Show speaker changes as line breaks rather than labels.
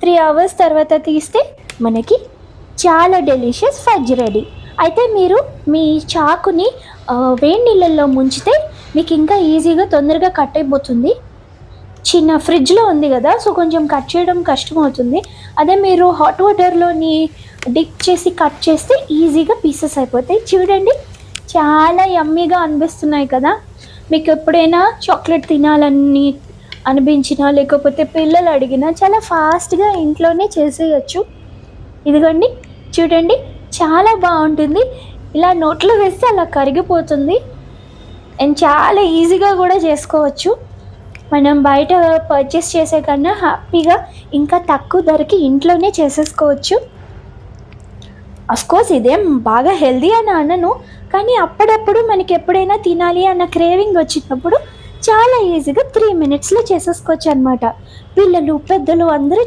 3 hours తర్వాత తీస్తే మనకి చాలా డెలిషియస్ ఫజ్ రెడీ. అయితే మీరు మీ చాకుని వేడి నీళ్ళల్లో ముంచితే మీకు ఇంకా ఈజీగా తొందరగా కట్ అయిపోతుంది. చిన్న ఫ్రిడ్జ్లో ఉంది కదా, సో కొంచెం కట్ చేయడం కష్టమవుతుంది. అదే మీరు హాట్ వాటర్లోని డిప్ చేసి కట్ చేస్తే ఈజీగా పీసెస్ అయిపోతాయి. చూడండి, చాలా యమ్మీగా అనిపిస్తున్నాయి కదా. మీకు ఎప్పుడైనా చాక్లెట్ తినాలని అనిపించినా లేకపోతే పిల్లలు అడిగినా చాలా ఫాస్ట్గా ఇంట్లోనే చేసేయచ్చు. ఇదిగోండి, చూడండి, చాలా బాగుంటుంది. ఇలా నోట్లో వేస్తే అలా కరిగిపోతుంది అండ్ చాలా ఈజీగా కూడా చేసుకోవచ్చు. మనం బయట పర్చేస్ చేసే కన్నా హ్యాపీగా ఇంకా తక్కువ ధరకి ఇంట్లోనే చేసేసుకోవచ్చు. అఫ్కోర్స్ ఇదేం బాగా హెల్దీ అని అనను, కానీ అప్పుడప్పుడు మనకి ఎప్పుడైనా తినాలి అన్న క్రేవింగ్ వచ్చినప్పుడు చాలా ఈజీగా 3 మినిట్స్లో చేసేసుకోవచ్చు అనమాట. పిల్లలు పెద్దలు అందరూ